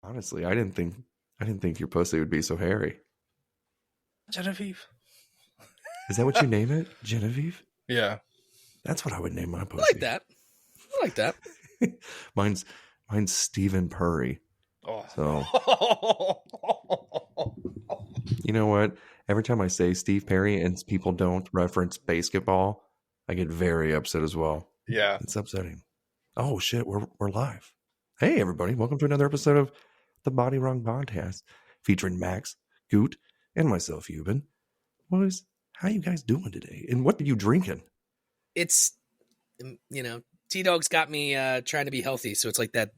Honestly, I didn't think your pussy would be so hairy. Genevieve. Is that what you name it? Genevieve? Yeah. That's what I would name my I pussy. like that. I like that. mine's Stephen Purry. Oh. So you know what? Every time I say Steve Perry and people don't reference basketball, I get very upset as well. Yeah. It's upsetting. Oh shit, we're live. Hey everybody, welcome to another episode of the Body Wrong Podcast, featuring Max, Goot, and myself, Euban. Boys, how you guys doing today? And what are you drinking? It's, T-Dog's got me trying to be healthy. So it's like that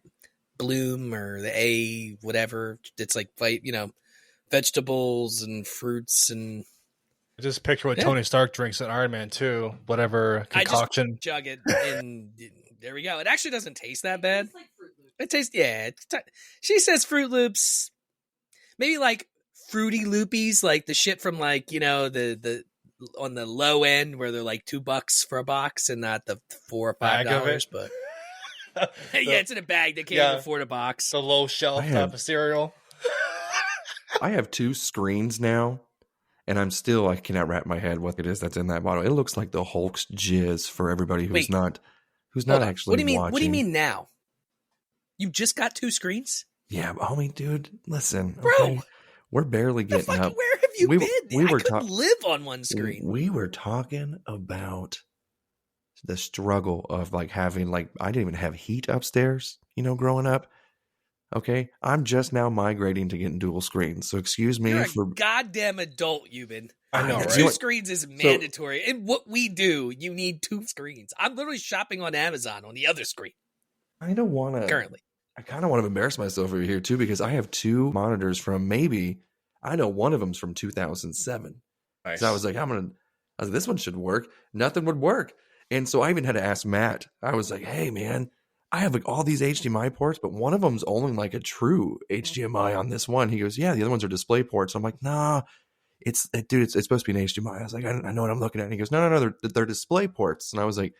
Bloom or the A, whatever. It's like, vegetables and fruits and... I just picture what Tony Stark drinks in Iron Man 2. Whatever concoction. I just chug it and there we go. It actually doesn't taste that bad. It tastes, she says Fruit Loops. Maybe like Fruity Loopies, like the shit from like, the on the low end where they're like $2 for a box and not the $4 or $5. But yeah, it's in a bag. They can't even afford a box. The low shelf type of cereal. I have 2 screens now, and I cannot wrap my head what it is that's in that bottle. It looks like the Hulk's jizz for everybody who's not actually What do you mean? watching. What do you mean now? You just got 2 screens? Yeah, homie, dude, listen, bro. Okay, we're barely getting up. Where have you been? I couldn't live on one screen. We were talking about the struggle of like having I didn't even have heat upstairs, growing up. Okay, I'm just now migrating to getting dual screens. So excuse me You're for a goddamn adult, Euban. I know, right? 2 screens is mandatory. And what we do, you need 2 screens. I'm literally shopping on Amazon on the other screen. I don't want to currently. I kind of want to embarrass myself over here too, because I have 2 monitors from I know one of them's from 2007. Nice. So I was like, this one should work. Nothing would work. And so I even had to ask Matt. I was like, hey man, I have like all these HDMI ports, but one of them's only like a true HDMI on this one. He goes, yeah, the other ones are display ports. I'm like, nah, it's supposed to be an HDMI. I was like, I know what I'm looking at. And he goes, no, they're display ports. And I was like,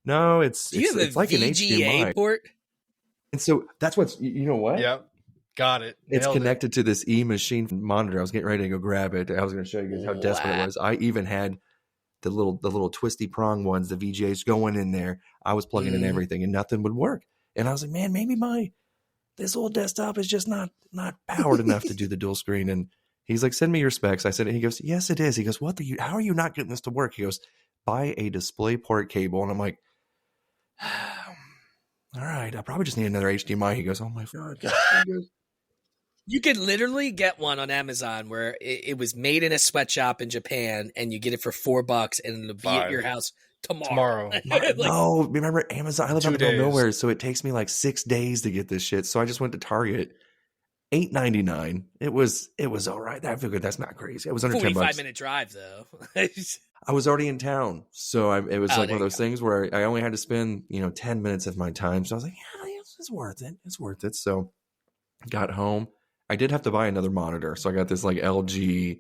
no, it's like an HDMI port. And so that's what's, you know what? Yep. Got it. It's connected to this E-machine monitor. I was getting ready to go grab it. I was going to show you guys how desperate it was. I even had the little twisty prong ones, the VGAs going in there. I was plugging in everything and nothing would work. And I was like, man, maybe this old desktop is just not powered enough to do the dual screen. And he's like, send me your specs. I said, he goes, yes, it is. He goes, how are you not getting this to work? He goes, buy a display port cable. And I'm like, all right, I probably just need another HDMI. He goes, oh my God. You could literally get one on Amazon where it was made in a sweatshop in Japan and you get it for $4 and it'll be at your house tomorrow. No, remember Amazon? I live out in the middle of nowhere, so it takes me like 6 days to get this shit. So I just went to Target. $8.99. It was all right. I feel good. That's not crazy. It was under $10. 45-minute drive though. I was already in town, so it was like one of those things where I only had to spend 10 minutes of my time. So I was like, yeah, it's worth it. It's worth it. So got home. I did have to buy another monitor, so I got this like LG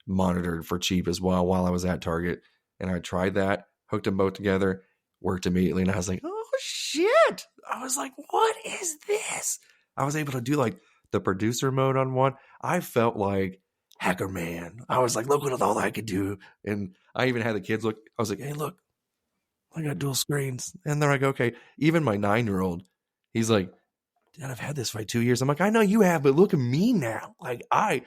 monitor for cheap as well while I was at Target, and I tried that, hooked them both together, worked immediately, and I was like, oh shit! I was like, what is this? I was able to do like the producer mode on one. I felt like Hacker Man. I was like, look at all I could do. And I even had the kids look. I was like, hey, look, I got dual screens. And they're like, okay. Even my 9-year-old, he's like, Dad, I've had this for like 2 years. I'm like, I know you have, but look at me now. Like I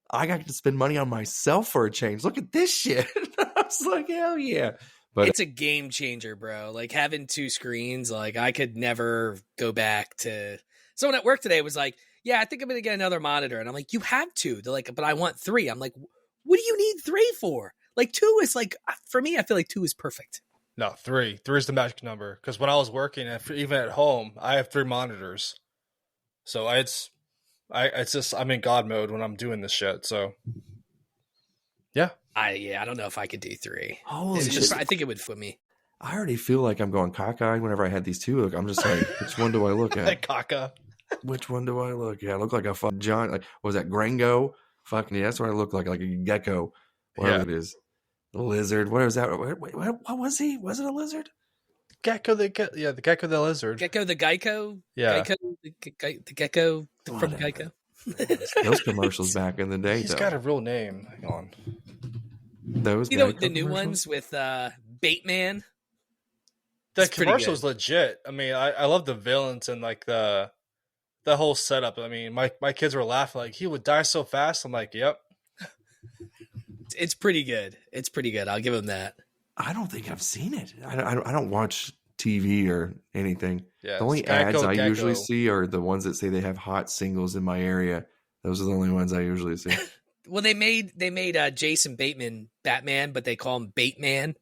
got to spend money on myself for a change. Look at this shit. I was like, hell yeah. But it's a game changer, bro. Like having 2 screens, like I could never go back to. Someone at work today was like, yeah, I think I'm going to get another monitor. And I'm like, you have 2. They're like, but I want 3. I'm like, what do you need 3 for? Like 2 is like, for me, I feel like 2 is perfect. No, 3. 3 is the magic number. Because when I was working, even at home, I have 3 monitors. So it's just, I'm in God mode when I'm doing this shit. So, yeah. I don't know if I could do 3. Holy shit. I think it would for me. I already feel like I'm going cockeyed whenever I had these 2. Look, I'm just like, which one do I look at? Caca. Which one do I look at? I look like a fucking John. Like, what was that, Grango? Fucking yeah, that's what I look like a gecko. Whatever it is. The lizard. What was that? What was he? Was it a lizard? The gecko the lizard. Gecko the Geico? Yeah. Geico the gecko from Whatever. Geico. Those commercials back in the day, He's though. got a real name. Hang on. Those You know Geico the new commercials? ones with Bateman. The It's pretty commercial good. is legit. I mean, I love the villains and like the whole setup. I mean, my kids were laughing like he would die so fast. I'm like, yep. It's pretty good. It's pretty good. I'll give him that. I don't think I've seen it. I don't watch TV or anything. Yeah, The only it's ads I Gecko. usually see are the ones that say they have hot singles in my area. Those are the only ones I usually see. Well, they made Jason Bateman Batman, but they call him Bateman.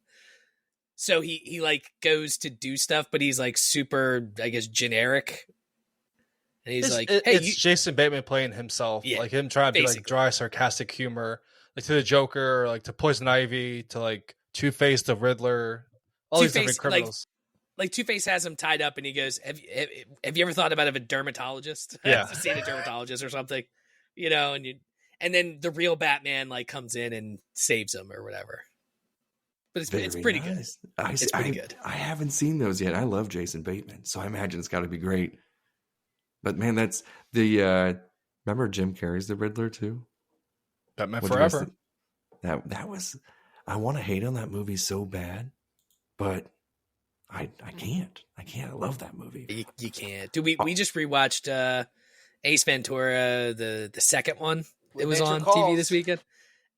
So he like goes to do stuff, but he's like super, I guess, generic. And he's like, "Hey, it's Jason Bateman playing himself, Yeah, like him trying to be like basically. dry, sarcastic humor, like to the Joker, or like to Poison Ivy, to like Two-Face, the Riddler, all these different Two-Face, criminals. like Two-Face has him tied up, and he goes, "Have you ever thought about a dermatologist? Yeah. Seen a dermatologist or something, you know?" And then the real Batman like comes in and saves him or whatever. But it's pretty good. It's pretty good. I haven't seen those yet. I love Jason Bateman, so I imagine it's got to be great. But man, that's the remember Jim Carrey's The Riddler too? Batman What'd you guys Forever. think? That was, I want to hate on that movie so bad, but I can't. I love that movie. You can't. Dude, we just rewatched Ace Ventura, the second one. It was on TV this weekend,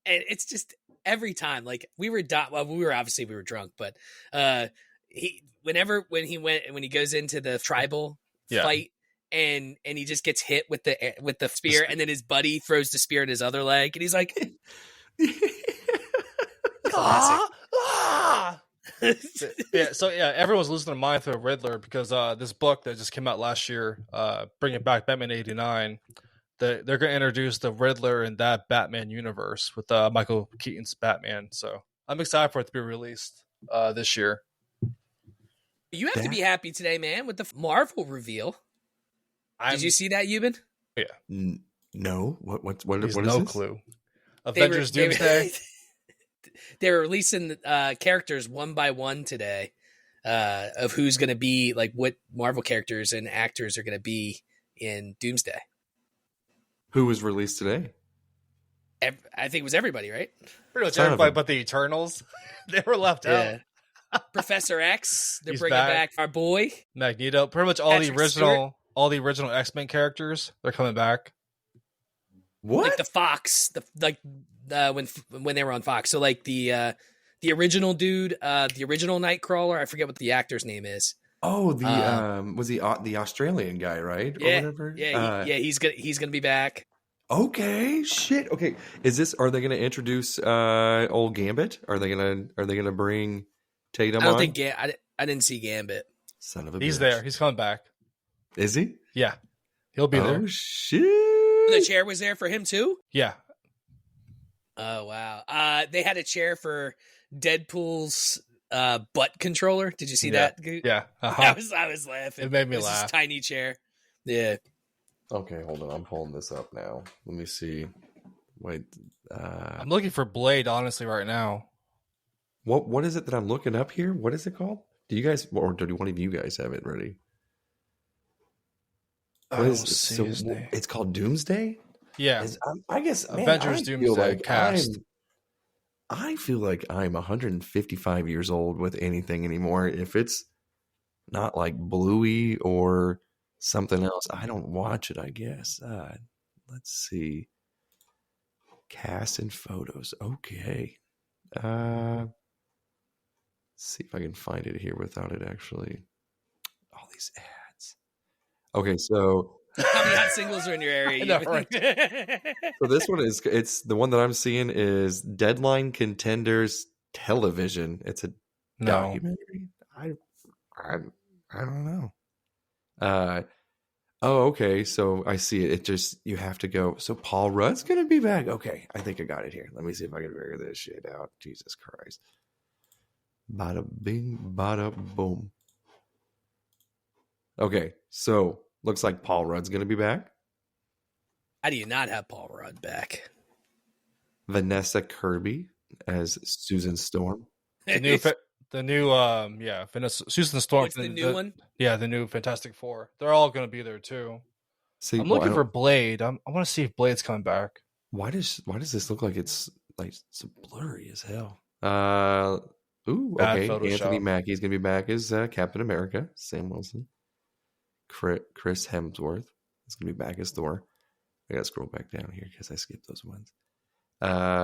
and it's just every time like we were obviously drunk, but when he goes into the tribal fight and he just gets hit with the spear, and then his buddy throws the spear at his other leg, and he's like, classic. Everyone's losing their mind for the Riddler because this book that just came out last year, bringing back Batman '89. They're going to introduce the Riddler in that Batman universe with Michael Keaton's Batman. So I'm excited for it to be released this year. You have to be happy today, man, with the Marvel reveal. Did you see that, Euban? Yeah. No. What is no this? clue. Avengers Doomsday. They were releasing characters one by one today of who's going to be like what Marvel characters and actors are going to be in Doomsday. Who was released today? I think it was everybody, right? Pretty much everybody but the Eternals. They were left out. Professor X. They're He's bringing back our boy Magneto. Pretty much all the original X-Men characters. They're coming back. What? Like the Fox, when they were on Fox. So like the original dude, the original Nightcrawler. I forget what the actor's name is. Oh, was he the Australian guy, right? Yeah, or whatever? He's gonna be back. Okay, shit. Okay, are they gonna introduce old Gambit? Are they gonna bring Tatum? I don't think I didn't see Gambit. Son of a He's bitch. there. He's coming back. Is he? Yeah, he'll be there. Oh shit! The chair was there for him too. Yeah. Oh wow. They had a chair for Deadpool's butt controller. Did you see that? Yeah. Uh-huh. I was laughing. It made me laugh. This tiny chair. Yeah. Okay, hold on. I'm pulling this up now. Let me see. Wait. I'm looking for Blade, honestly, right now. What is it that I'm looking up here? What is it called? Do you guys, or do one of you guys have it ready? What is his name? It's called Doomsday? Yeah. I guess Avengers Doomsday cast. I feel like I'm 155 years old with anything anymore. If it's not like Bluey or something else, I don't watch it, I guess. Let's see. Cast and photos. Okay. See if I can find it here without it actually. All these ads. Okay, so how many hot singles are in your area? Know, right? So this one it's the one that I'm seeing is Deadline Contenders Television. It's a documentary. I don't know. Oh, okay. So I see it. It just, you have to go. So Paul Rudd's gonna be back. Okay, I think I got it here. Let me see if I can figure this shit out. Jesus Christ. Bada bing, bada boom. Okay, so looks like Paul Rudd's gonna be back. How do you not have Paul Rudd back? Vanessa Kirby as Susan Storm. The The new, Susan Storm. What's the new one? Yeah, the new Fantastic Four. They're all going to be there too. See, I'm looking for Blade. I want to see if Blade's coming back. Why does this look like it's like so blurry as hell? Okay. Photoshop. Anthony Mackie's gonna be back as Captain America. Sam Wilson. Chris Hemsworth is gonna be back as Thor. I gotta scroll back down here because I skipped those ones.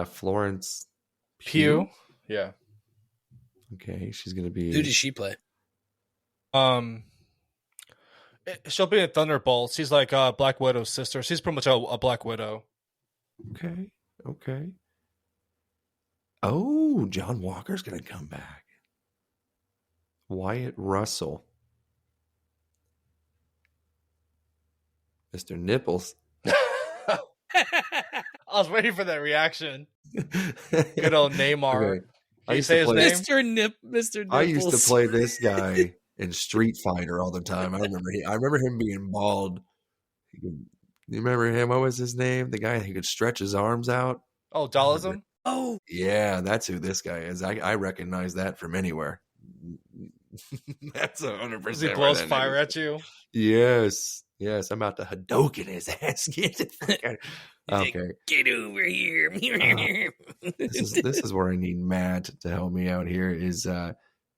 Florence Pugh. Yeah. Okay, she's gonna be. Who does she play? She'll be in Thunderbolts. She's like Black Widow's sister. She's pretty much a Black Widow. Okay. Oh, John Walker's gonna come back. Wyatt Russell. Mr. Nipples. I was waiting for that reaction. Good old Neymar. Okay. Can you say his name? Mr. Nipples. I used to play this guy in Street Fighter all the time. I remember him being bald. You remember him? What was his name? The guy who could stretch his arms out. Oh, Dollism? Oh, yeah, that's who this guy is. I recognize that from anywhere. That's 100%. He blows fire at you. Yes. I'm about to Hadouken his ass. Okay. Get over here. This is where I need Matt to help me out here. Is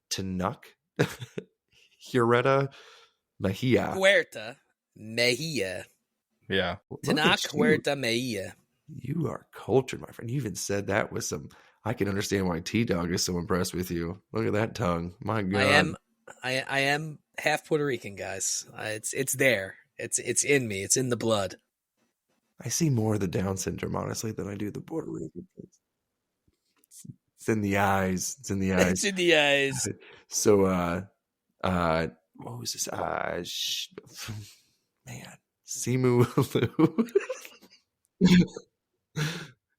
Tanuk Huerta Mejia. Huerta Mejia. Yeah. Tanuk Huerta Mejia. You are cultured, my friend. You even said that with some. I can understand why T-Dog is so impressed with you. Look at that tongue. My God. I am half Puerto Rican, guys. It's there. It's in me. It's in the blood. I see more of the Down syndrome, honestly, than I do the Puerto Rican. It's in the eyes. It's in the eyes. It's in the eyes. So, what was this? Man, Simu.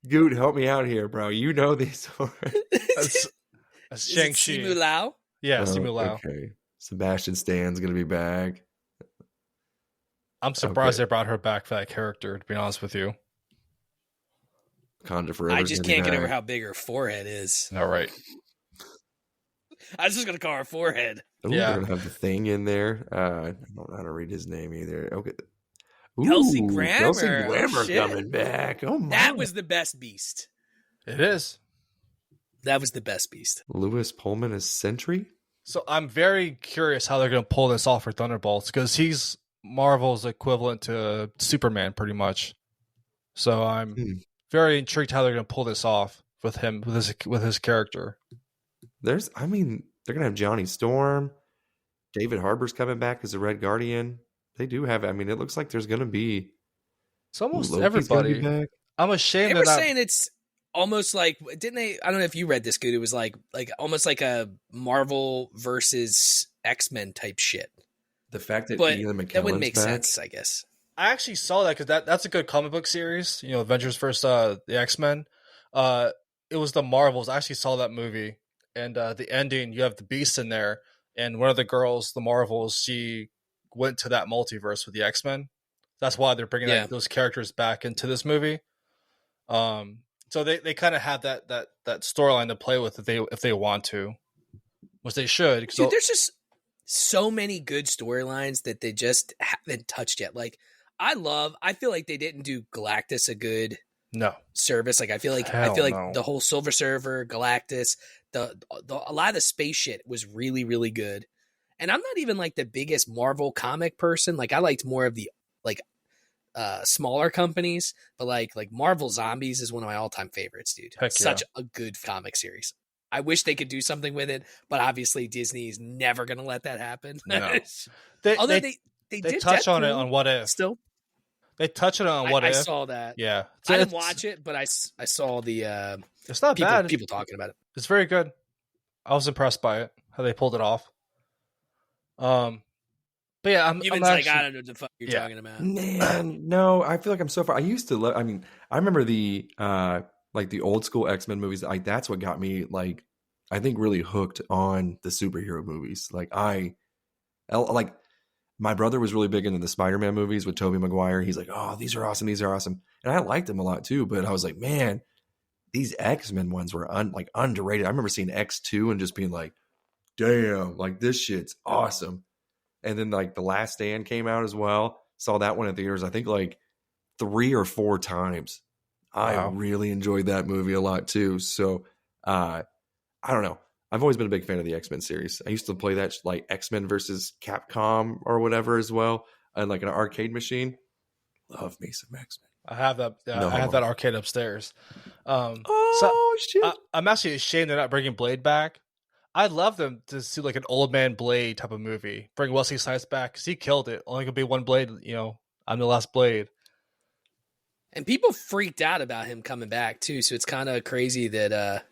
Goot, help me out here, bro. You know these already. That's Shang-Chi. Simu Lao? Yeah, Simu Lao. Okay. Sebastian Stan's going to be back. I'm surprised they brought her back for that character, to be honest with you. Conjure Forever. I just can't get over how big her forehead is. All right. I was just going to call her forehead. Ooh, yeah. They're going to have the thing in there. I don't know how to read his name either. Okay. Ooh, Kelsey Grammer. Kelsey Grammer Shit. coming back. Oh, my. That was the best beast. It is. That was the best beast. Lewis Pullman as Sentry? So I'm very curious how they're going to pull this off for Thunderbolts, because he's Marvel's equivalent to Superman, pretty much. So I'm very intrigued how they're going to pull this off with him, with his character. They're going to have Johnny Storm. David Harbour's coming back as a Red Guardian. They do have, it looks like there's going to be. It's almost Loki's everybody. back. I'm ashamed They were that saying it's almost like, didn't they? I don't know if you read this, good. It was like almost like a Marvel versus X-Men type shit. The fact that But Ian McKellen's that wouldn't make back, sense, I guess. I actually saw that because that's a good comic book series. You know, Avengers versus the X-Men. It was the Marvels. I actually saw that movie, and the ending, you have the Beast in there, and one of the girls, the Marvels, she went to that multiverse with the X-Men. That's why they're bringing those characters back into this movie. So they kind of have that storyline to play with if they want to, which they should. Dude, there's just so many good storylines that they just haven't touched yet. Like, I feel like they didn't do Galactus a good service. Like, I feel like the whole Silver Surfer, Galactus, a lot of the space shit was really, really good. And I'm not even like the biggest Marvel comic person. Like, I liked more of the smaller companies, but like Marvel Zombies is one of my all-time favorites, dude. Such a good comic series. I wish they could do something with it, but obviously Disney is never going to let that happen. No. Although they did touch Deadpool on it on What If. Still, they touch it on What If. I saw that. Yeah, I didn't watch it, but I saw the. It's not bad. People talking about it. It's very good. I was impressed by it, how they pulled it off. But yeah, I'm like, I don't know what the fuck you're talking about. Man, no, I feel like I'm so far. I used to love. I remember the the old school X-Men movies. Like, that's what got me, like, I think, really hooked on the superhero movies. Like, my brother was really big into the Spider-Man movies with Tobey Maguire. He's like, oh, these are awesome. And I liked them a lot too. But I was like, man, these X-Men ones were underrated. I remember seeing X2 and just being like, damn, like this shit's awesome. And then like The Last Stand came out as well. Saw that one in theaters, I think like 3 or 4 times. I really enjoyed that movie a lot too. So I don't know. I've always been a big fan of the X-Men series. I used to play that like X-Men versus Capcom or whatever as well, and like an arcade machine. Love me some X-Men. I have that. No I have homo. that arcade upstairs. Shit! I'm actually ashamed they're not bringing Blade back. I'd love them to see like an old man Blade type of movie. Bring Wesley Snipes back because he killed it. Only gonna be one Blade. You know, I'm the last Blade. And people freaked out about him coming back too, so it's kind of crazy that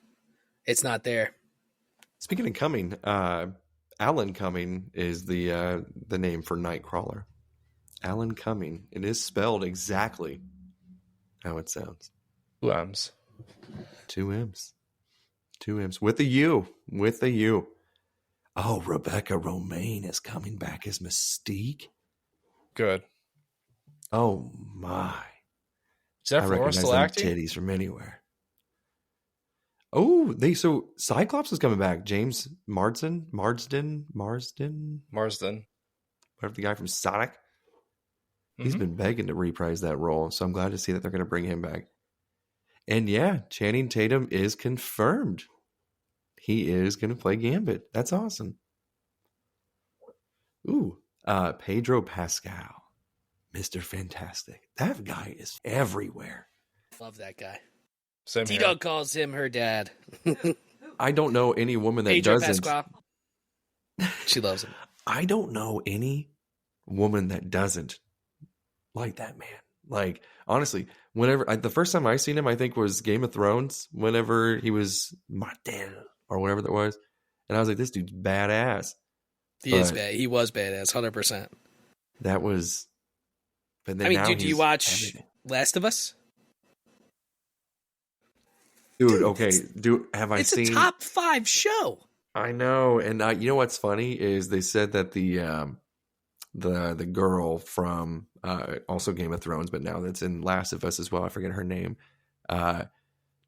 it's not there. Speaking of coming, Alan Cumming is the name for Nightcrawler. Alan Cumming. It is spelled exactly how it sounds. 2 M's. 2 M's. 2 M's. With a U. With a U. Oh, Rebecca Romaine is coming back as Mystique. Good. Oh, my. Jennifer Lawrence still acting? Titties from anywhere. Oh, so Cyclops is coming back. James Marsden, whatever, the guy from Sonic. He's been begging to reprise that role, so I'm glad to see that they're going to bring him back. And yeah, Channing Tatum is confirmed. He is going to play Gambit. That's awesome. Ooh, Pedro Pascal, Mr. Fantastic. That guy is everywhere. Love that guy. Same here. T-Dog calls him her dad. I don't know any woman that Pedro doesn't. Pascal. She loves him. I don't know any woman that doesn't like that man. Like, honestly, the first time I seen him, I think was Game of Thrones, whenever he was Martin or whatever that was. And I was like, this dude's badass. He is bad. He was badass, 100%. That was. But then I mean, now dude, do you he's watch everything. Last of Us? Dude, okay. Have I seen? It's a top 5 show. I know. And you know what's funny is they said that the girl from also Game of Thrones, but now that's in Last of Us as well, I forget her name,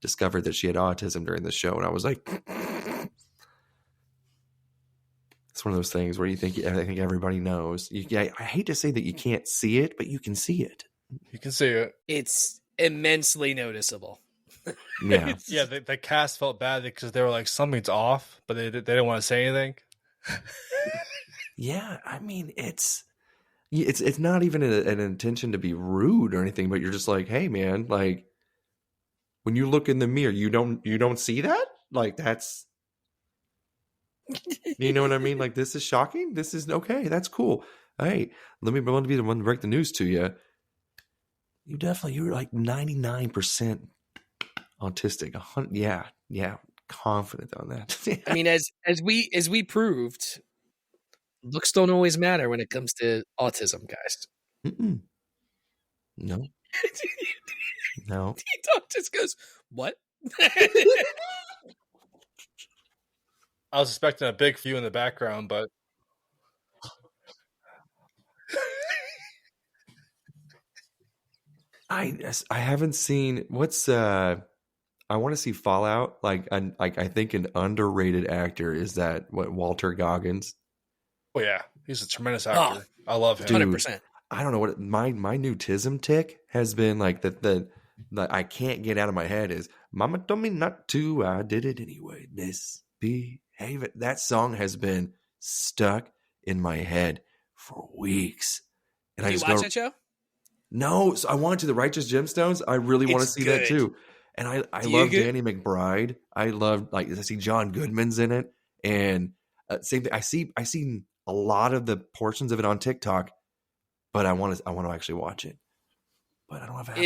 discovered that she had autism during the show. And I was like, it's one of those things where I think everybody knows. I hate to say that you can't see it, but you can see it. You can see it. It's immensely noticeable. Yeah. Yeah, the cast felt bad because they were like, something's off, but they didn't want to say anything. Yeah, I mean, it's not even an intention to be rude or anything, but you're just like, hey, man, like when you look in the mirror, you don't see that? Like that's, you know what I mean? Like this is shocking. This is okay. That's cool. Hey, let me be the one to break the news to you. You're like 99% autistic. Yeah, confident on that. I mean, as we proved, looks don't always matter when it comes to autism, guys. Mm-mm. No. No. T-Dog just goes, what? I was expecting a big view in the background, but I haven't seen what's I want to see Fallout. Like I think an underrated actor is that Walter Goggins. oh yeah, he's a tremendous actor. I love him. Dude, 100%. I don't know what my new tism tick has been like that I can't get out of my head is Mama told me not to, I did it anyway. Misbehave it. That song has been stuck in my head for weeks. And Did you watch that show? No, so I wanted to. The Righteous Gemstones. I really want to see that too. And I love Danny McBride. I love I see John Goodman's in it, and same thing. I seen a lot of the portions of it on TikTok, but I want to actually watch it. But I don't have.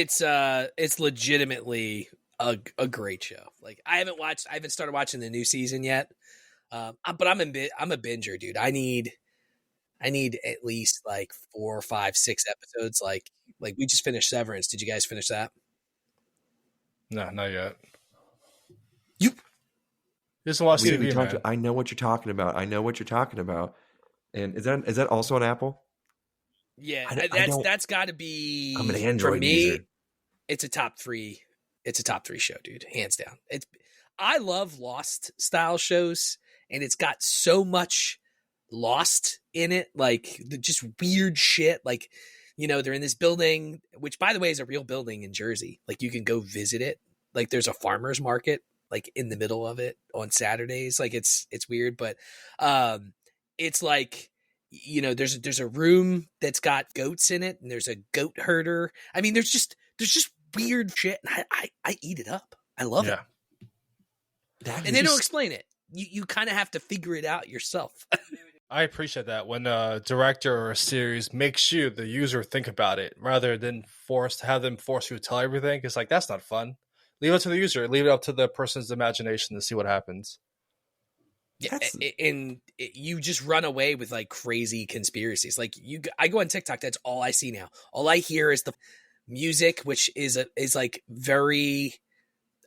It's legitimately a great show. Like I haven't started watching the new season yet. But I'm a binger, dude. I need at least like 4, 5, 6 episodes. Like we just finished Severance. Did you guys finish that? No, not yet. You just watch TV, man. I know what you're talking about. And is that also on Apple? Yeah, that's got to be. I'm an Android for me. user. It's a top 3. It's a top 3 show, dude, hands down. I love Lost style shows, and it's got so much lost in it, like just weird shit. Like, you know, they're in this building, which by the way is a real building in Jersey. Like you can go visit it. Like there's a farmer's market like in the middle of it on Saturdays. Like it's weird, but it's like, you know, there's a room that's got goats in it, and there's a goat herder. I mean, there's just weird shit, and I eat it up. I love it. And they don't explain it. You kind of have to figure it out yourself. I appreciate that when a director or a series makes you, the user, think about it rather than have them force you to tell everything. It's like, that's not fun. Leave it to the user. Leave it up to the person's imagination to see what happens. Yeah, and you just run away with like crazy conspiracies. Like I go on TikTok. That's all I see now. All I hear is the music, which is like very,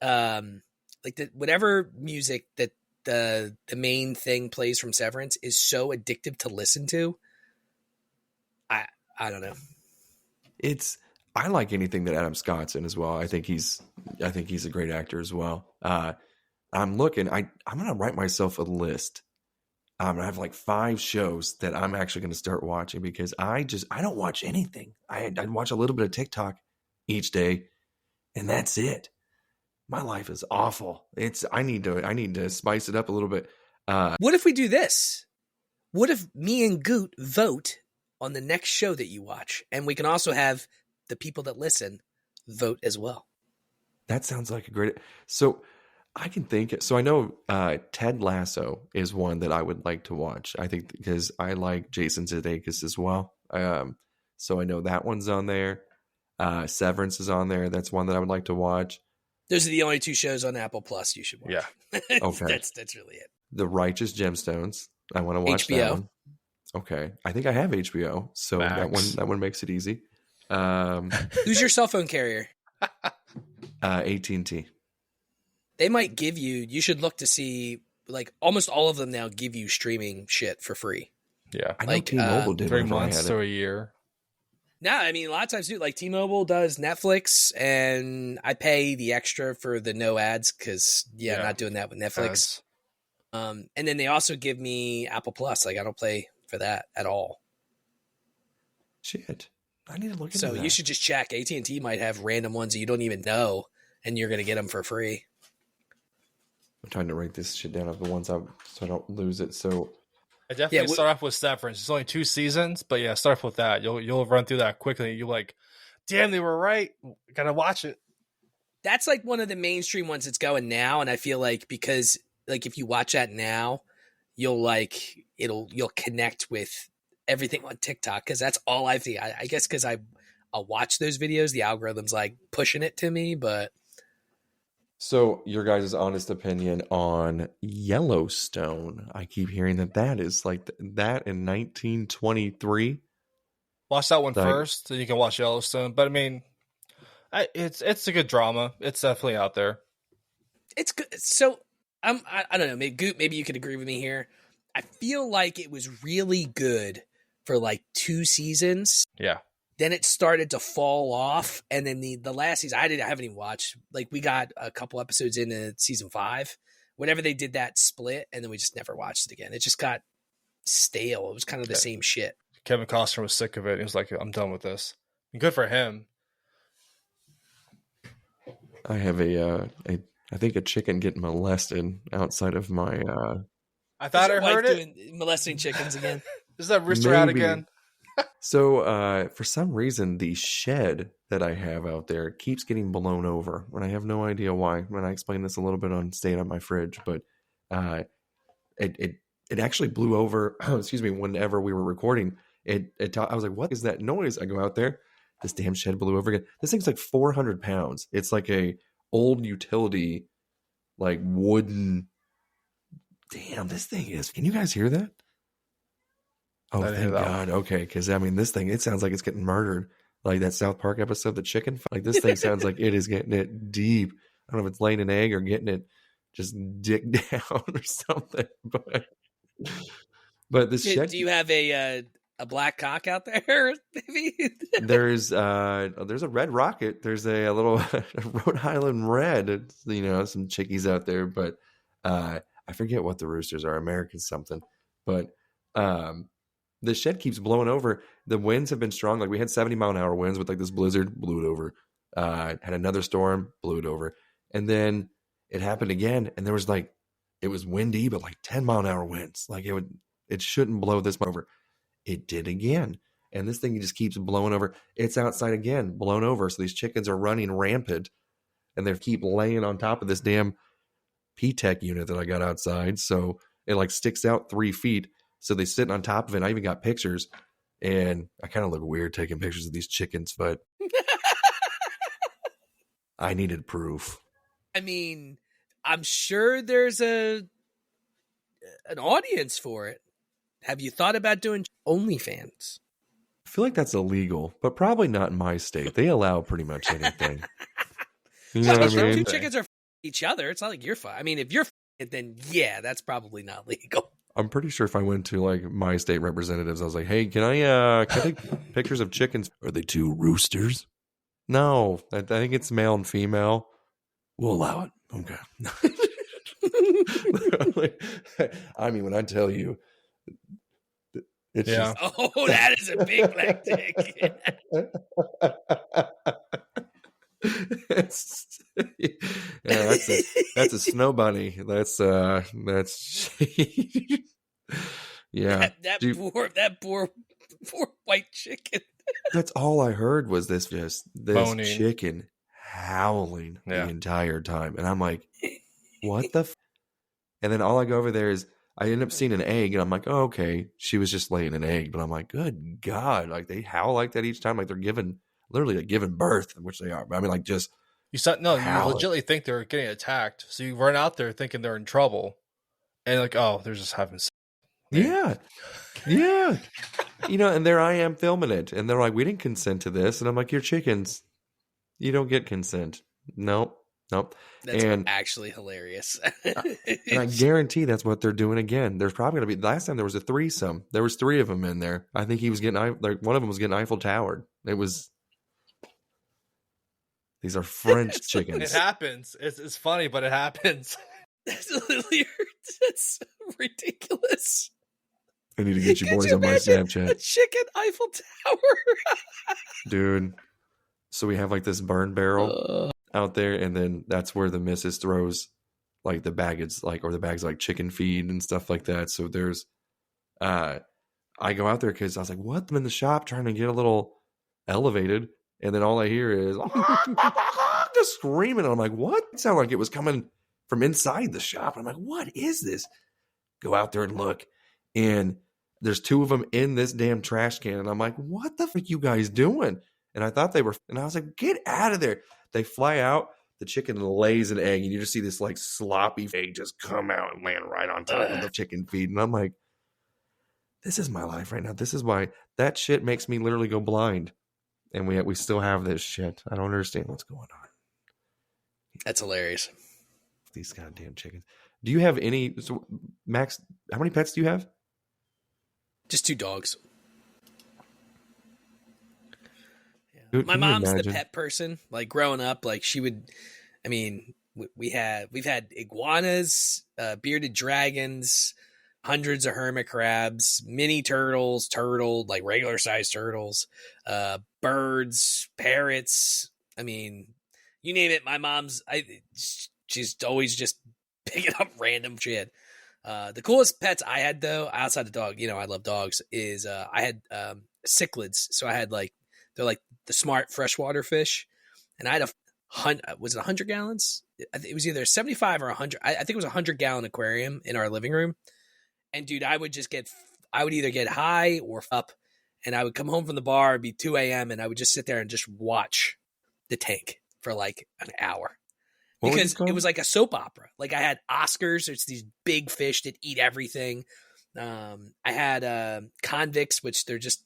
like whatever music that the main thing plays from Severance is so addictive to listen to. I don't know. I like anything that Adam Scott's in as well. I think he's a great actor as well. I'm going to write myself a list. I have like 5 shows that I'm actually going to start watching because I don't watch anything. I watch a little bit of TikTok each day, and that's it. My life is awful. I need to spice it up a little bit. What if we do this? What if me and Goot vote on the next show that you watch, and we can also have the people that listen vote as well? That sounds like a great. So I can think. So I know Ted Lasso is one that I would like to watch. I think because I like Jason Sudeikis as well. So I know that one's on there. Severance is on there. That's one that I would like to watch. Those are the only 2 shows on Apple Plus you should watch. Yeah. Okay. That's really it. The Righteous Gemstones. I want to watch HBO. that one. Okay. I think I have HBO, so that one makes it easy. Who's your cell phone carrier? AT&T. They might give you should look to see, like almost all of them now give you streaming shit for free. Yeah. I know T-Mobile did 3 months to a year. No, I mean, a lot of times, dude, like T-Mobile does Netflix, and I pay the extra for the no ads because, I'm not doing that with Netflix. And then they also give me Apple Plus. Like, I don't pay for that at all. Shit. I need to look into that. So you should just check. AT&T might have random ones that you don't even know, and you're going to get them for free. I'm trying to write this shit down of the ones so I don't lose it. So I definitely start off with Severance. It's only 2 seasons, but yeah, start off with that. You'll run through that quickly. You're like, damn, they were right. Gotta watch it. That's like one of the mainstream ones that's going now, and I feel like because like if you watch that now, you'll connect with everything on TikTok because that's all I see. I guess because I'll watch those videos, the algorithm's like pushing it to me, but. So your guys' honest opinion on Yellowstone. I keep hearing that is like that in 1923. Watch that one first, then you can watch Yellowstone. But I mean, it's a good drama. It's definitely out there. It's good. So I don't know. Maybe you could agree with me here. I feel like it was really good for like 2 seasons. Yeah. Then it started to fall off, and then the last season I haven't even watched. Like we got a couple episodes into season 5, whenever they did that split, and then we just never watched it again. It just got stale. It was kind of the same shit. Kevin Costner was sick of it. He was like, "I'm done with this." And good for him. I have I think a chicken getting molested outside of my. I thought I heard it. Molesting chickens again. Is that rooster out again? So, for some reason, the shed that I have out there keeps getting blown over, and I have no idea why. And I explained this a little bit on staying on my fridge, but it actually blew over. Excuse me. Whenever we were recording, I was like, "What is that noise?" I go out there. This damn shed blew over again. This thing's like 400 pounds. It's like a old utility, like wooden. Damn, this thing is. Can you guys hear that? Oh, thank God. Okay, because I mean, this thing, it sounds like it's getting murdered. Like that South Park episode, the chicken. Like this thing sounds like it is getting it deep. I don't know if it's laying an egg or getting it just dick down or something. But this shed. Do you have a black cock out there? Maybe there's a red rocket. There's a little Rhode Island red. It's, some chickies out there, but I I forget what the roosters are, American something, but the shed keeps blowing over. The winds have been strong. Like we had 70-mile-an-hour winds with like this blizzard, blew it over. Had another storm, blew it over. And then it happened again. And there was like, it was windy, but like 10-mile-an-hour winds. Like it shouldn't blow this much over. It did again. And this thing just keeps blowing over. It's outside again, blown over. So these chickens are running rampant and they keep laying on top of this damn P-Tech unit that I got outside. So it like sticks out 3 feet. So they sit on top of it. I even got pictures and I kind of look weird taking pictures of these chickens, but I needed proof. I mean, I'm sure there's an audience for it. Have you thought about doing OnlyFans? I feel like that's illegal, but probably not in my state. They allow pretty much anything. You know what I mean? 2 chickens are each other. It's not like you're fine. I mean, if you're it, then yeah, that's probably not legal. I'm pretty sure if I went to like my state representatives, I was like, "Hey, can I take pictures of chickens? Are they 2 roosters?" No, I think it's male and female. We'll allow it. Okay. I mean, when I tell you, it's just... Oh, that is a big black dick. That's a snow bunny. That's yeah. That poor white chicken. That's all I heard was this Moaning. chicken howling the entire time, and I'm like, what the? And then all I go over there is I end up seeing an egg, and I'm like, oh, okay, she was just laying an egg, but I'm like, good God, like they howl like that each time, like they're literally like giving birth, which they are. But I mean, like just you legitimately think they're getting attacked, so you run out there thinking they're in trouble, and like, oh, they're just having sex. Yeah. And there I am filming it, and they're like, we didn't consent to this, and I'm like, you're chickens, you don't get consent. Nope. That's actually hilarious. And I guarantee that's what they're doing again. There's probably going to be, last time there was a threesome. There was 3 of them in there. I think he was getting, like one of them was getting Eiffel Towered. These are French chickens. It happens. It's funny, but it happens. That's ridiculous. I need to get you boys on my Snapchat. A chicken Eiffel Tower. Dude. So we have like this burn barrel out there, and then that's where the missus throws like the bags, like chicken feed and stuff like that. So there's I go out there because I was like, what? I'm in the shop trying to get a little elevated, and then all I hear is just screaming. And I'm like, what? It sounded like it was coming from inside the shop. I'm like, what is this? Go out there and look, and there's 2 of them in this damn trash can. And I'm like, what the fuck you guys doing? And I thought they were, and I was like, get out of there. They fly out, the chicken lays an egg, and you just see this like sloppy egg just come out and land right on top of the chicken feed. And I'm like, this is my life right now. This is why that shit makes me literally go blind. And we still have this shit. I don't understand what's going on. That's hilarious. These goddamn chickens. Do you have any, so Max, how many pets do you have? Just 2 dogs. My mom's the pet person. Like growing up, like she would. I mean, we've had iguanas, bearded dragons, hundreds of hermit crabs, mini turtles, like regular sized turtles, birds, parrots. I mean, you name it. My mom's. She's always just picking up random shit. The coolest pets I had though, outside the dog, I love dogs. Is I had cichlids. So I had they're like the smart freshwater fish, and I had was it 100 gallons? It was either 75 or 100. I think it was a 100-gallon aquarium in our living room. And dude, I would either get high or up, and I would come home from the bar. It'd be 2 a.m. and I would just sit there and just watch the tank for like an hour. Because it was like a soap opera. Like I had Oscars. It's these big fish that eat everything. I had convicts, which they're just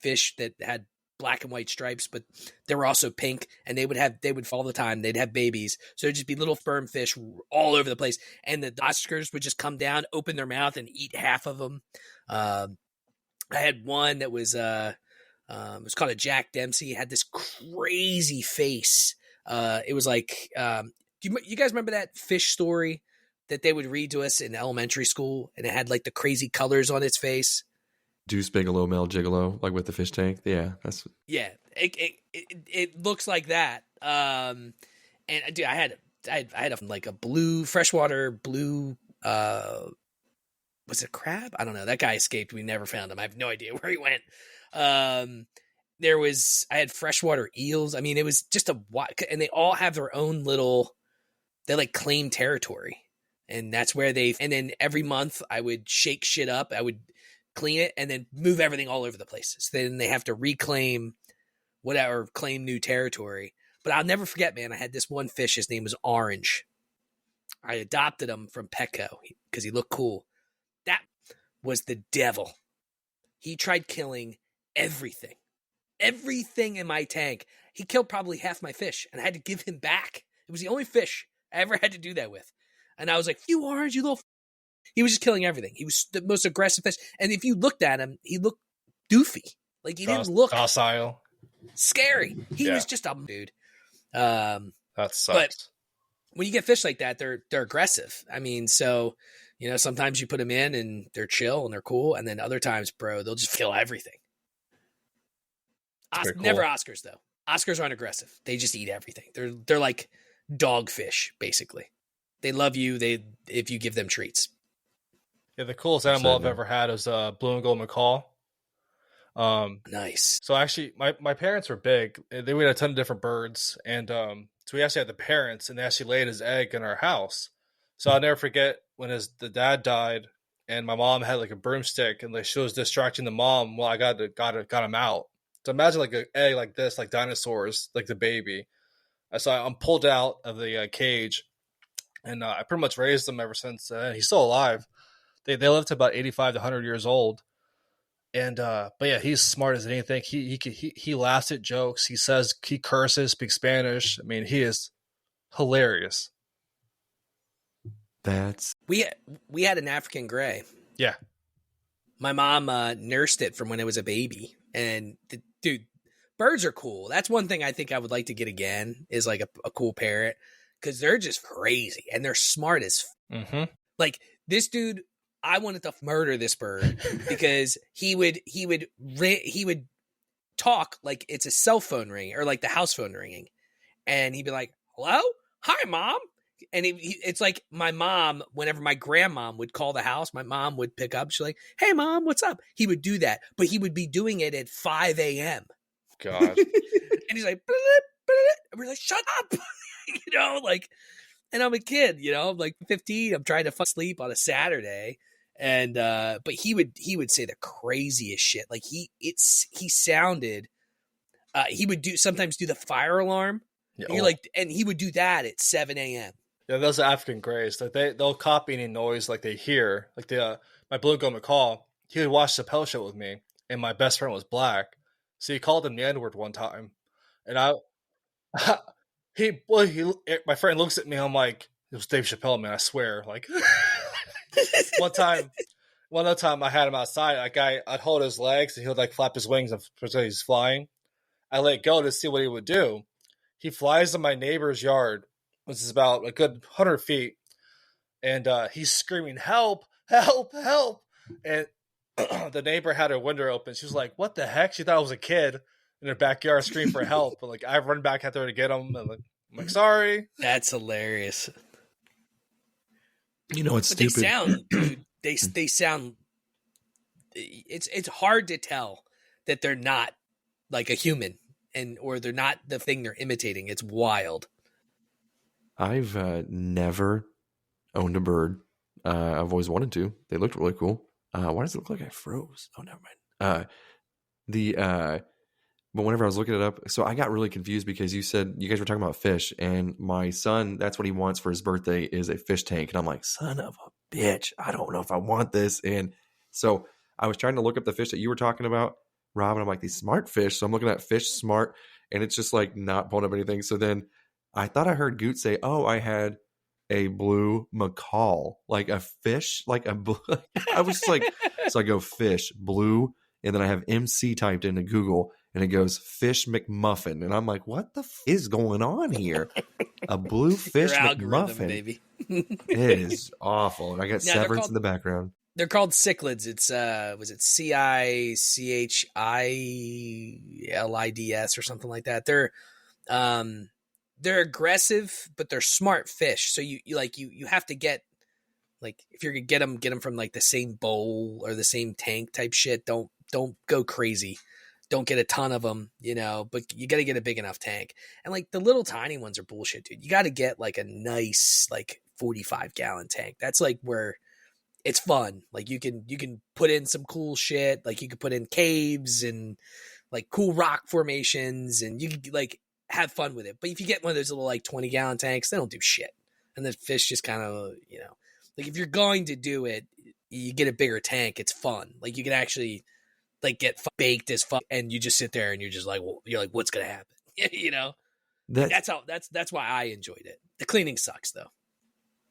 fish that had black and white stripes, but they were also pink, and they would fall the time. They'd have babies. So it'd just be little sperm fish all over the place. And the Oscars would just come down, open their mouth, and eat half of them. I had one that was it was called a Jack Dempsey. It had this crazy face. It was like, you guys remember that fish story that they would read to us in elementary school, and it had like the crazy colors on its face. Deuce Bigelow, Mel Gigolo, like with the fish tank. Yeah, that's it looks like that. And dude, I had like a blue freshwater blue. Was it crab? I don't know. That guy escaped. We never found him. I have no idea where he went. I had freshwater eels. I mean, it was just and they all have their own little. They like claim territory, and that's where and then every month I would shake shit up. I would clean it and then move everything all over the place. So then they have to reclaim whatever, claim new territory. But I'll never forget, man, I had this one fish. His name was Orange. I adopted him from Petco because he looked cool. That was the devil. He tried killing everything in my tank. He killed probably half my fish, and I had to give him back. It was the only fish I ever had to do that with. And I was like, you Orange, you little He was just killing everything. He was the most aggressive fish. And if you looked at him, he looked doofy. Like he didn't look docile, scary. He was just a dude. That sucks. But when you get fish like that, they're aggressive. I mean, so sometimes you put them in and they're chill and they're cool, and then other times, bro, they'll just kill everything. Cool. Never Oscars though. Oscars aren't aggressive. They just eat everything. They're like dogfish, basically. They love you. If you give them treats. Yeah, the coolest animal I've ever had was blue and gold macaw. Nice. So actually, my parents were big. We had a ton of different birds, and so we actually had the parents, and they actually laid his egg in our house. So I'll never forget when the dad died, and my mom had like a broomstick, and like she was distracting the mom while I got him out. So imagine like an egg like this, like dinosaurs, like the baby. So I'm pulled out of the cage, and I pretty much raised him ever since. He's still alive. They live to about 85 to 100 years old. And but yeah, he's smart as anything. He laughs at jokes. He curses, speaks Spanish. I mean, he is hilarious. We had an African gray. Yeah, my mom nursed it from when it was a baby. And dude, birds are cool. That's one thing I think I would like to get again is like a cool parrot, because they're just crazy and they're smart as like this dude. I wanted to murder this bird because he would talk like it's a cell phone ring or like the house phone ringing, and he'd be like, "Hello, hi, mom," and it's like my mom. Whenever my grandmom would call the house, my mom would pick up. She's like, "Hey, mom, what's up?" He would do that, but he would be doing it at 5 a.m. God, and he's like, and we're like, "Shut up," like. And I'm a kid, I'm like 15. I'm trying to sleep on a Saturday. And but he would say the craziest shit. Like he sounded he would sometimes do the fire alarm. Yeah, and he would do that at 7 a.m. Yeah, those are African grays. Like they'll copy any noise like they hear. Like my blue and gold macaw, he would watch the Chappelle Show with me, and my best friend was black, so he called him the N-word one time, and my friend looks at me. I'm like, it was Dave Chappelle, man. I swear. Like one other time I had him outside. I'd hold his legs and he would like flap his wings and pretend he's flying. I let go to see what he would do. He flies in my neighbor's yard, which is about a good 100 feet, and he's screaming, "Help! Help! Help!" And the neighbor had her window open. She was like, "What the heck?" She thought I was a kid in her backyard screaming for help. But like I run back out there to get him, and I'm like, "Sorry." That's hilarious. It's stupid. They sound, dude, they sound. It's hard to tell that they're not like a human, or they're not the thing they're imitating. It's wild. I've never owned a bird. I've always wanted to. They looked really cool. Why does it look like I froze? Oh, never mind. But whenever I was looking it up, so I got really confused because you said you guys were talking about fish, and my son, that's what he wants for his birthday is a fish tank. And I'm like, son of a bitch, I don't know if I want this. And so I was trying to look up the fish that you were talking about, Rob, and I'm like, these smart fish. So I'm looking at fish smart, and it's just like not pulling up anything. So then I thought I heard Goot say, oh, I had a blue macaw, like a fish, like a blue. I was just like, so I go fish, blue, and then I have MC typed into Google, and it goes fish McMuffin. And I'm like, what the is going on here? A blue fish McMuffin. Baby. It is awful. I got Severance in the background. They're called cichlids. It's was it CICHILIDS or something like that. They're aggressive, but they're smart fish. So you have to get, like, if you're gonna get them from like the same bowl or the same tank type shit. Don't go crazy. Don't get a ton of them, but you got to get a big enough tank. And like the little tiny ones are bullshit, dude. You got to get like a nice, like 45-gallon tank. That's like where it's fun. Like you can put in some cool shit. Like you could put in caves and like cool rock formations, and you can like have fun with it. But if you get one of those little like 20-gallon tanks, they don't do shit. And the fish just kind of, like if you're going to do it, you get a bigger tank. It's fun. Like you can actually like get baked as fuck, and you just sit there and you're just like, well, you're like, what's gonna happen? That's why I enjoyed it. The cleaning sucks though.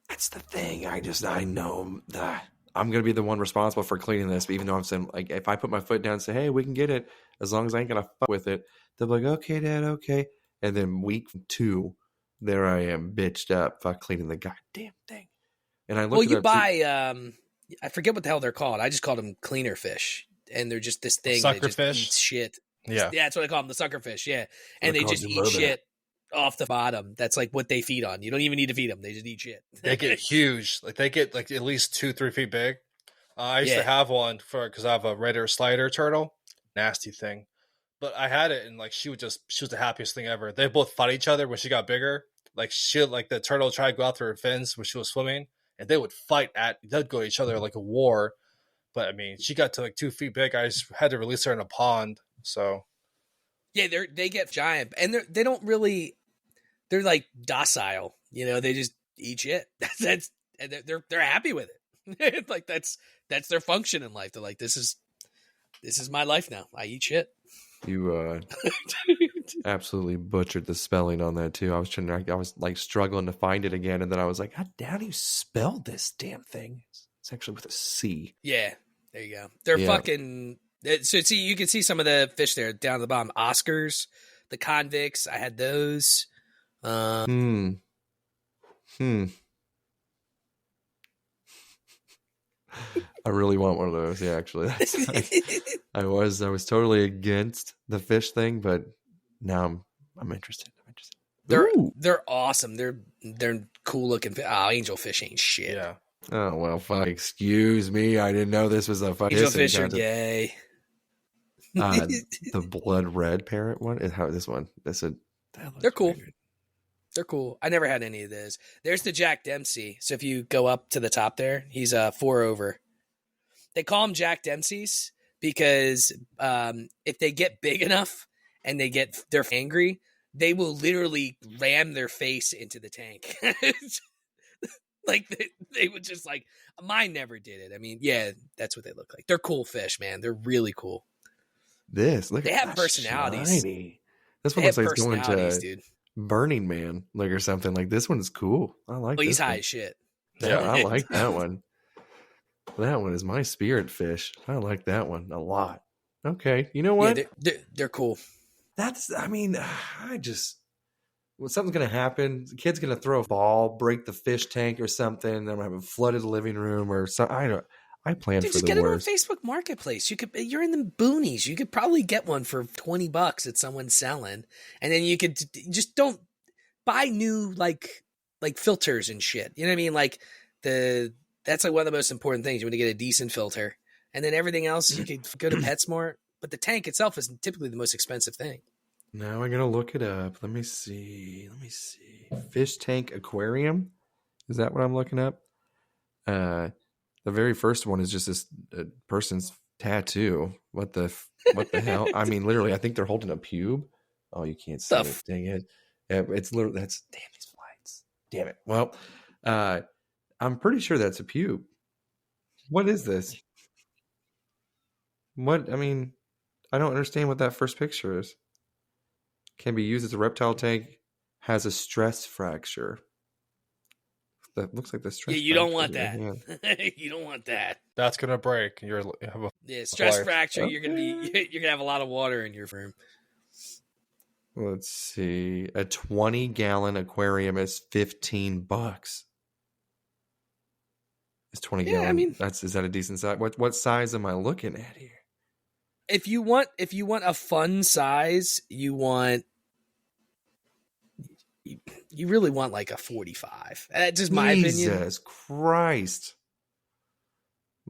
That's the thing. I know that I'm gonna be the one responsible for cleaning this. But even though I'm saying, like, if I put my foot down and say, hey, we can get it, as long as I ain't gonna fuck with it, they'll be like, okay, Dad, okay. And then week 2, there I am, bitched up, fuck cleaning the goddamn thing. And I look. Well, you buy I forget what the hell they're called. I just called them cleaner fish. And they're just this thing that just eats shit. Yeah, that's what I call them, the sucker fish. Yeah, and they just eat shit off the bottom. That's like what they feed on. You don't even need to feed them; they just eat shit. They get huge. Like they get like at least 2-3 feet big. I used to have one because I have a red ear slider turtle. Nasty thing, but I had it, and like she was the happiest thing ever. They both fought each other when she got bigger. Like the turtle tried to go out through her fins when she was swimming, and they would fight they'd go at each other like a war. But I mean, she got to like 2 feet big. I just had to release her in a pond. So, yeah, they get giant, and they don't really. They're like docile, They just eat shit. They're happy with it. Like that's their function in life. They're like, this is my life now. I eat shit. You absolutely butchered the spelling on that too. I was like struggling to find it again, and then I was like, how do you spell this damn thing? It's actually with a C. Yeah, there you go. They're fucking. So see, you can see some of the fish there down at the bottom. Oscars, the convicts. I had those. I really want one of those. Yeah, actually, I was totally against the fish thing, but now I'm interested. They're awesome. They're cool looking. Angelfish ain't shit. Yeah. Oh, well, fuck. Excuse me. I didn't know this was a fucking angelfish are gay. The blood red parrot one? This one? They're cool. Weird. They're cool. I never had any of those. There's the Jack Dempsey. So if you go up to the top there, he's 4 over. They call them Jack Dempseys because if they get big enough and they're angry, they will literally ram their face into the tank. Like they would just like, mine never did it. I mean, yeah, that's what they look like. They're cool fish, man. They're really cool. They have personalities. Shiny. This one looks like it's going to Burning Man, like, or something. Like, this one is cool. I like. Well, he's high as shit. Yeah, I like that one. That one is my spirit fish. I like that one a lot. Okay, you know what? Yeah, they're cool. Something's going to happen. The kid's going to throw a ball, break the fish tank or something. Then I'm going to have a flooded living room or something. I plan for the worst. Just get it on Facebook Marketplace. You're in the boonies. You could probably get one for $20 that someone's selling. And then you could just don't buy new like filters and shit. You know what I mean? Like that's like one of the most important things. You want to get a decent filter. And then everything else, you could go to PetSmart. But the tank itself is typically the most expensive thing. Now I'm going to look it up. Let me see. Fish tank aquarium. Is that what I'm looking up? The very first one is just this person's tattoo. What the hell? I mean, literally, I think they're holding a pube. Oh, you can't see it. Dang it. It's literally, damn these flights. Damn it. Well, I'm pretty sure that's a pube. What is this? I mean, I don't understand what that first picture is. Can be used as a reptile tank. Has a stress fracture. That looks like the stress. Yeah, you don't want that. You don't want that. That's gonna break. Stress fracture. Okay. You're gonna have a lot of water in your room. Let's see. A 20-gallon aquarium is $15. It's 20 Yeah, gallon. I mean, Is that a decent size? What size am I looking at here? if you want a fun size, you really want like a 45. That's just my opinion. Jesus Christ.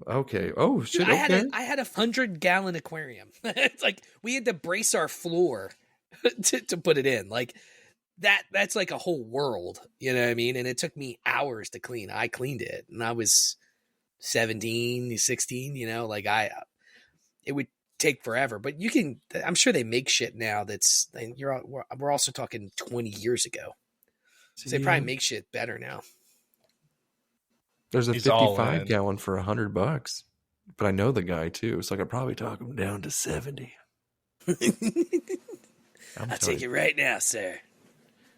Okay. Oh Dude, shit. Okay. I had a 100-gallon aquarium. It's like we had to brace our floor to put it in. Like that's like a whole world, you know what I mean? And it took me hours to clean. I cleaned it and I was 17, 16, you know, like it would take forever, but I'm sure they make shit now we're also talking 20 years ago. So they probably make shit better now. There's a He's all 55 in. gallon for $100, but I know the guy too, so I could probably talk him down to 70. I'll take it right now, sir.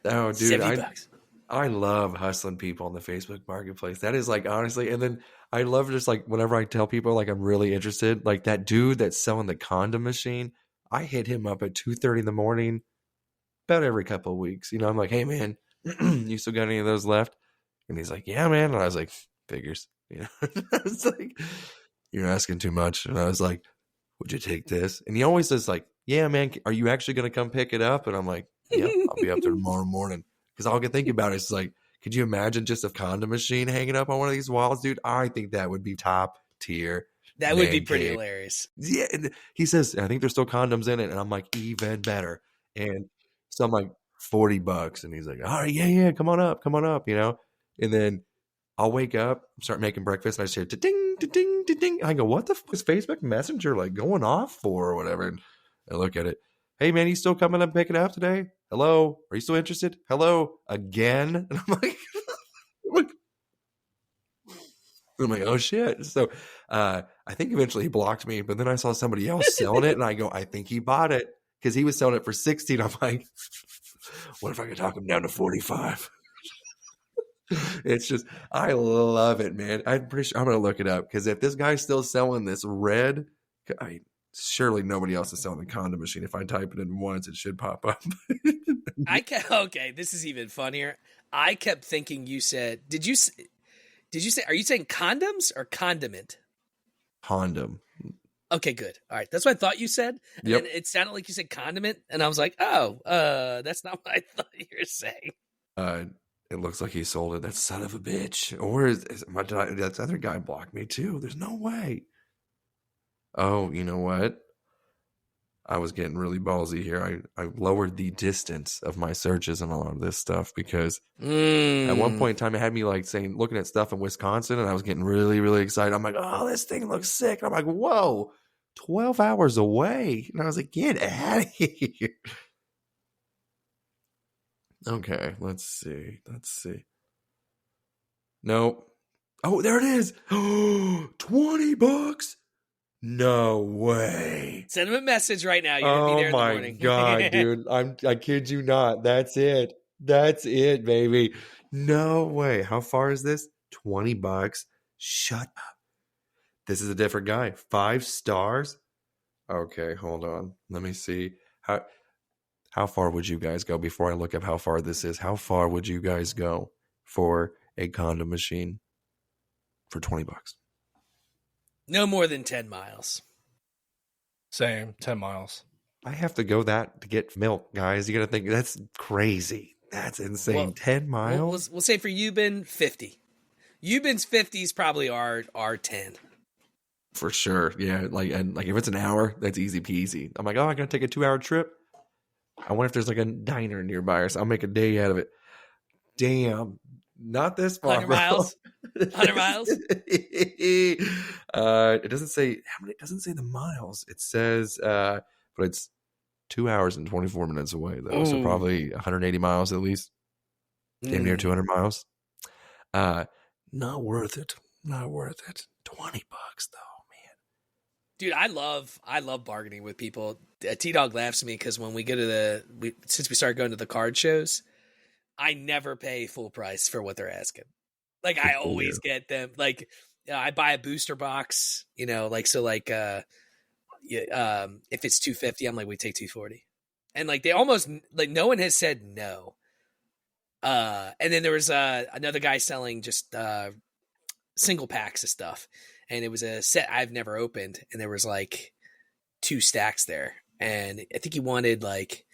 Oh, dude, $70. I love hustling people on the Facebook marketplace. That is like, honestly, and then I love just like whenever I tell people like I'm really interested, like that dude that's selling the condom machine, I hit him up at 2:30 in the morning about every couple of weeks. You know, I'm like, hey man, you still got any of those left? And he's like, yeah, man. And I was like, figures. You know, I was like, you're asking too much. And I was like, would you take this? And he always says like, yeah, man, are you actually going to come pick it up? And I'm like, yep, I'll be up there tomorrow morning. Because all I can think about is like, could you imagine just a condom machine hanging up on one of these walls, dude? I think that would be top tier. That would be pretty hilarious. Yeah. And he says, I think there's still condoms in it. And I'm like, even better. And so I'm like, $40. And he's like, all right, yeah, come on up, you know? And then I'll wake up, start making breakfast, and I just hear ding, ding, ding. I go, what the fuck is Facebook Messenger like going off for or whatever? And I look at it. Hey man, you still coming up and picking it up today? Hello? Are you still interested? Hello? Again? And I'm like, oh shit. So I think eventually he blocked me, but then I saw somebody else selling it and I go, I think he bought it because he was selling it for 16. I'm like, what if I could talk him down to 45? It's just, I love it, man. I'm pretty sure I'm going to look it up because if this guy's still selling this red, surely nobody else is selling a condom machine. If I type it in once, it should pop up. Okay, this is even funnier. I kept thinking you said, did you say, are you saying condoms or condiment? Condom. Okay, good. All right. That's what I thought you said. And Yep. then it sounded like you said condiment. And I was like, oh, that's not what I thought you were saying. It looks like he sold it. That son of a bitch. Or that other guy blocked me too. There's no way. Oh, you know what? I was getting really ballsy here. I lowered the distance of my searches and a lot of this stuff because at one point in time it had me like saying, looking at stuff in Wisconsin, and I was getting really, really excited. I'm like, oh, this thing looks sick. And I'm like, whoa, 12 hours away. And I was like, get out of here. Okay, let's see. Nope. Oh, there it is. $20. No way. Send him a message right now. You're going to be there in the morning. Oh my God, dude. I kid you not. That's it. That's it, baby. No way. How far is this? $20. Shut up. This is a different guy. 5 stars. Okay, hold on. Let me see. How far would you guys go before I look up how far this is? How far would you guys go for a condom machine for $20? No more than 10 miles. Same, 10 miles. I have to go that to get milk, guys. You got to think that's crazy. That's insane. Well, 10 miles? We'll say for Euban, 50. Euban's 50s probably are 10. For sure. Yeah. Like if it's an hour, that's easy peasy. I'm like, oh, I'm going to take a 2-hour trip. I wonder if there's like a diner nearby or something. I'll make a day out of it. Damn. Not this far. 100 miles? 100 miles? It doesn't say how many. It doesn't say the miles. It says, but it's 2 hours and 24 minutes away though. Ooh. So probably 180 miles at least. Damn near 200 miles. Not worth it. Not worth it. $20 though, man. Dude, I love bargaining with people. T-Dog laughs at me because when we go to since we started going to the card shows, I never pay full price for what they're asking. Like I always get them. Like I buy a booster box, you know, like so like if it's $250, I'm like, we take $240. And like they almost like no one has said no. And then there was another guy selling just single packs of stuff, and it was a set I've never opened, and there was like 2 stacks there, and I think he wanted like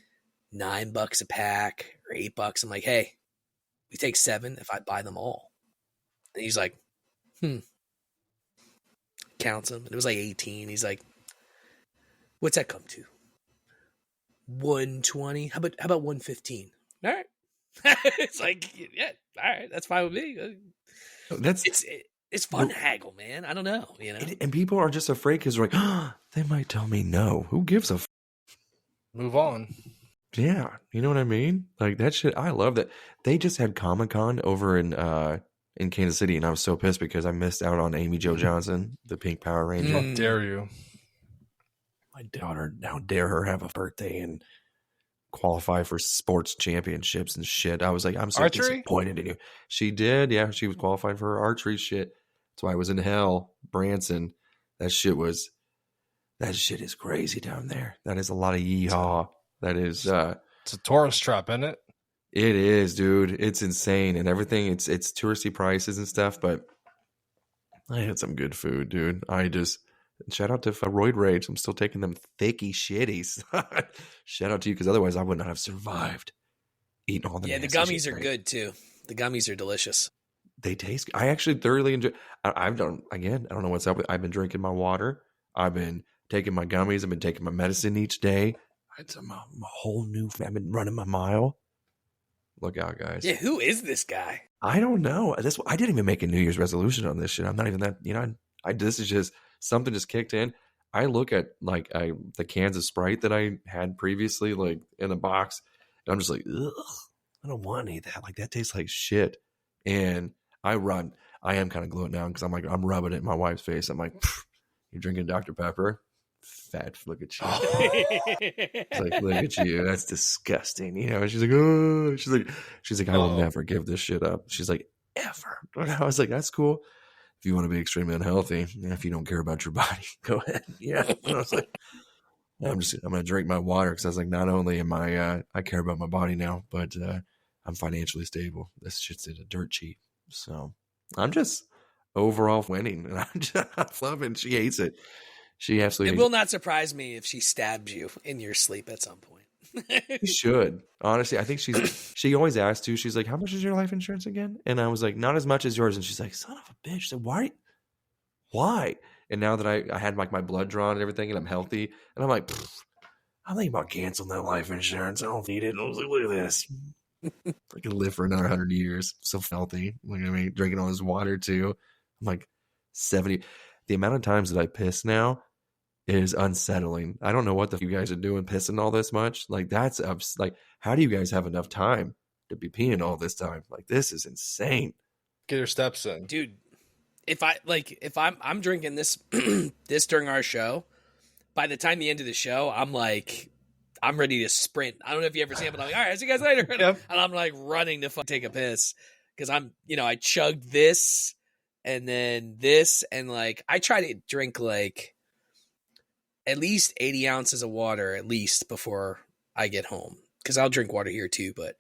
$9 a pack or $8. I'm like, hey, we take 7 if I buy them all. And he's like, counts them, and it was like 18. He's like, what's that come to? 120. How about 115? All right. It's like, yeah, all right, that's fine with me. It's fun to haggle, man. I don't know, you know. And people are just afraid because they're like, oh, they might tell me no. Who gives a move on? Yeah, you know what I mean? Like that shit. I love that. They just had Comic-Con over in Kansas City, and I was so pissed because I missed out on Amy Jo Johnson, the Pink Power Ranger. How dare you? My daughter, how dare her have a birthday and qualify for sports championships and shit. I was like, I'm so disappointed in you. She did, yeah. She was qualified for her archery shit. That's why I was in hell. Branson, that shit is crazy down there. That is a lot of yeehaw. That is it's a tourist trap, isn't it? It is, dude. It's insane and everything. It's touristy prices and stuff, but I had some good food, dude. Shout out to Roid Rage. I'm still taking them thicky shitties. Shout out to you, because otherwise I would not have survived eating all the. Yeah, the gummies are good too. The gummies are delicious. They taste. I actually thoroughly enjoy. I've done again. I don't know what's up with. I've been drinking my water. I've been taking my gummies. I've been taking my medicine each day. It's a whole new. I've been running my mile. Look out, guys. Yeah, who is this guy? I don't know. I didn't even make a New Year's resolution on this shit. I'm not even that. You know, this is just something just kicked in. I look at like the cans of Sprite that I had previously, like in a box, and I'm just like, ugh, I don't want any of that. Like that tastes like shit. And I am kind of gluing down because I'm rubbing it in my wife's face. I'm like, you're drinking Dr. Pepper? Fat, look at you. It's like, look at you. That's disgusting. You know, she's like, oh, she's like, I will never give this shit up. She's like, ever. And I was like, that's cool. If you want to be extremely unhealthy, if you don't care about your body, go ahead. Yeah. And I was like, I'm going to drink my water, because I was like, not only am I care about my body now, but I'm financially stable. This shit's a dirt cheap. So I'm just overall winning, and I'm loving. She hates it. She absolutely. It will not surprise me if she stabs you in your sleep at some point. She should. Honestly, I think she always asks to. She's like, how much is your life insurance again? And I was like, not as much as yours. And she's like, son of a bitch. I said, why? And now that I had like my blood drawn and everything, and I'm healthy, and I'm like, I'm thinking about canceling that life insurance. I don't need it. And I was like, look at this. I could live for another 100 years. So healthy. Look at me drinking all this water too. I'm like 70. The amount of times that I piss now is unsettling. I don't know what you guys are doing, pissing all this much. Like that's like, how do you guys have enough time to be peeing all this time? Like this is insane. Get your steps in, dude. If I'm drinking this this during our show, by the time the end of the show, I'm ready to sprint. I don't know if you ever see it, but I'm like, all right, I'll see you guys later. Yep. And I'm like running to take a piss, because I chugged this and then this, and like I try to drink like at least 80 ounces of water at least before I get home, because I'll drink water here too, but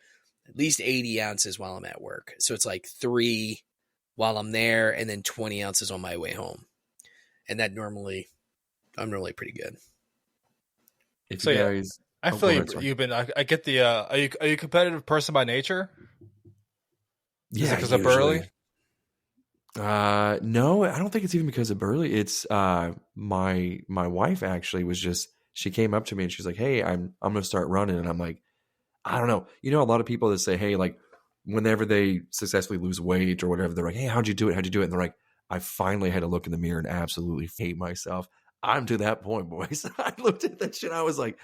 at least 80 ounces while I'm at work. So it's like 3 while I'm there, and then 20 ounces on my way home. And that I'm normally pretty good. If so you yeah, guys, I feel you've been, I get the, are you a competitive person by nature? Yeah. Because of Burley? No, I don't think it's even because of Burley. It's my wife actually she came up to me and she's like, hey, I'm gonna start running. And I'm like, I don't know. You know, a lot of people that say, hey, like whenever they successfully lose weight or whatever, they're like, hey, how'd you do it? And they're like, I finally had to look in the mirror and absolutely hate myself. I'm to that point, boys. I looked at that shit. I was like,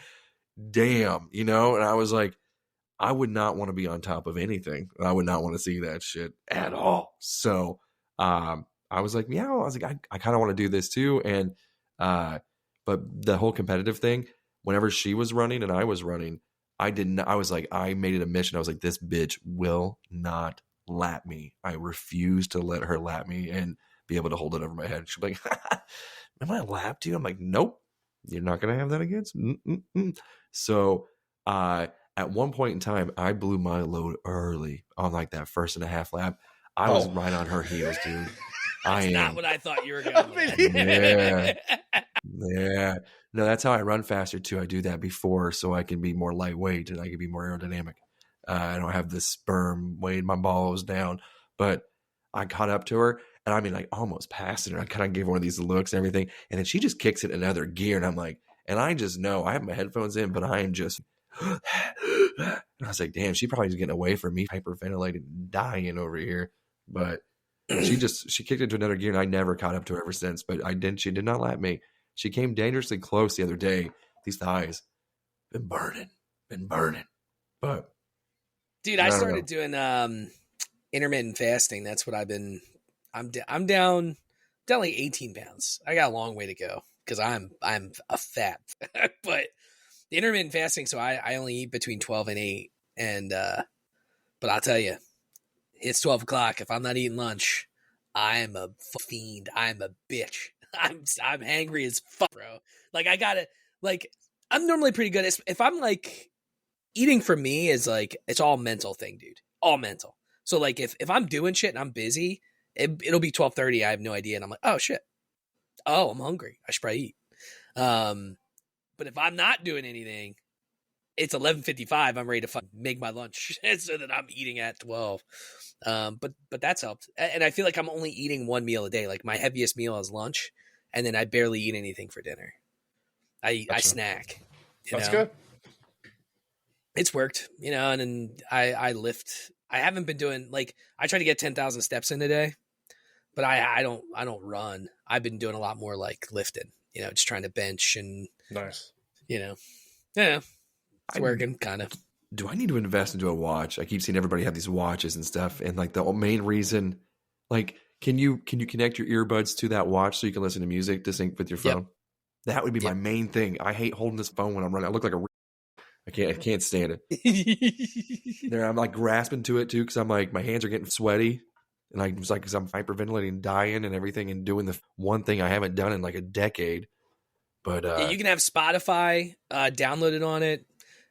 damn, you know? And I was like, I would not want to be on top of anything. I would not want to see that shit at all. So I was like, yeah, I was like, I kind of want to do this too. And, but the whole competitive thing, whenever she was running and I was running, I was like, I made it a mission. I was like, this bitch will not lap me. I refuse to let her lap me and be able to hold it over my head. She's like, am I lapped you? I'm like, nope, you're not going to have that against. So, at one point in time, I blew my load early on like that 1.5 lap. I was right on her heels, dude. That's not what I thought you were going with. Yeah. No, that's how I run faster too. I do that before so I can be more lightweight and I can be more aerodynamic. I don't have this sperm weighing my balls down. But I caught up to her and I mean like almost passed her. I kind of gave her one of these looks and everything. And then she just kicks it in another gear. And I'm like, and I just know I have my headphones in, but I am just and I was like, damn, she probably is getting away from me, hyperventilating, dying over here. But she kicked into another gear and I never caught up to her ever since. But she did not let me. She came dangerously close the other day. These thighs been burning. But dude, I started doing intermittent fasting. That's what I've been. I'm down like 18 pounds. I got a long way to go because I'm a fat. But the intermittent fasting, so I only eat between 12 and 8. And but I'll tell you, it's 12 o'clock. If I'm not eating lunch, I'm a fiend. I'm a bitch. I'm hangry as fuck, bro. Like I gotta like I'm normally pretty good. If I'm like eating for me is like it's all mental thing, dude. All mental. So like if I'm doing shit and I'm busy, it'll be 12:30. I have no idea, and I'm like, oh shit. Oh, I'm hungry. I should probably eat. But if I'm not doing anything, it's 11:55. I'm ready to make my lunch so that I'm eating at 12. But that's helped. And I feel like I'm only eating one meal a day. Like my heaviest meal is lunch, and then I barely eat anything for dinner. I snack. That's good. It's worked, and then I lift. I haven't been doing like I try to get 10,000 steps in a day, but I don't run. I've been doing a lot more like lifting, just trying to bench and nice. It's working kind of. Do I need to invest into a watch? I keep seeing everybody have these watches and stuff. And like the main reason, like, can you connect your earbuds to that watch so you can listen to music to sync with your phone? Yep. That would be my main thing. I hate holding this phone when I'm running. I look like I can't stand it. I'm like grasping to it too. Cause I'm like, my hands are getting sweaty. And it's like, cause I'm hyperventilating and dying and everything and doing the one thing I haven't done in like a decade. But you can have Spotify downloaded on it.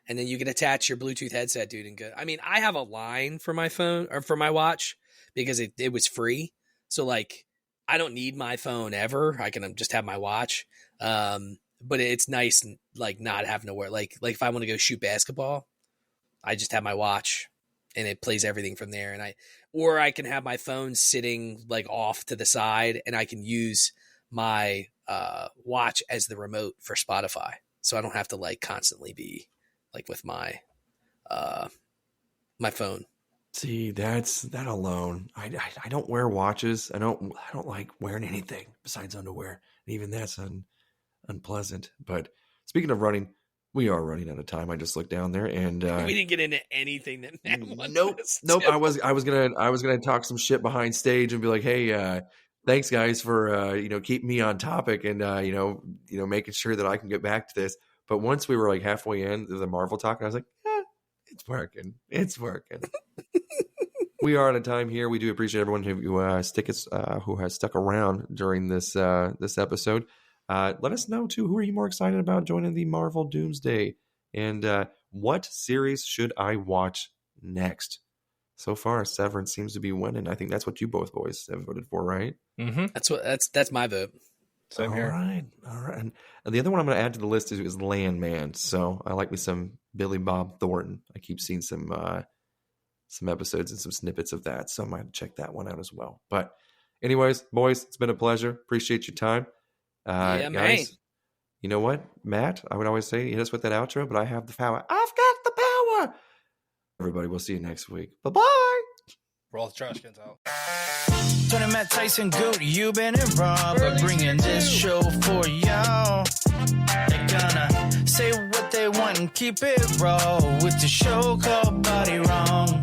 And then you can attach your Bluetooth headset, dude, and go. I mean, I have a line for my phone or for my watch because it was free. So like, I don't need my phone ever. I can just have my watch. But it's nice, like not having to wear like if I want to go shoot basketball, I just have my watch and it plays everything from there. And I can have my phone sitting like off to the side and I can use my watch as the remote for Spotify. So I don't have to like constantly be like with my my phone. See, that alone. I don't wear watches. I don't like wearing anything besides underwear. And even that's unpleasant. But speaking of running, we are running out of time. I just looked down there and we didn't get into anything that Nope. I was gonna talk some shit behind stage and be like, hey, thanks guys for keeping me on topic and making sure that I can get back to this. But once we were like halfway in the Marvel talk, I was like, it's working. We are out of time here. We do appreciate everyone who has stuck around during this episode. Let us know too. Who are you more excited about joining the Marvel Doomsday, and what series should I watch next? So far, Severance seems to be winning. I think that's what you both boys have voted for, right? Mm-hmm. That's my vote. Same here. All right. And the other one I'm going to add to the list is Landman. So I like me some Billy Bob Thornton. I keep seeing some episodes and some snippets of that, so I might check that one out as well. But anyways, boys, it's been a pleasure. Appreciate your time. Guys, man. You know what, Matt? I would always say hit us with that outro, but I have the power. I've got the power. Everybody, we'll see you next week. Bye-bye. Roll the trash cans out. Tony, Matt, Tyson, Goat, Euban, and Rob are bringing this show for y'all. They're gonna say what they want and keep it raw with the show called Body Wrong.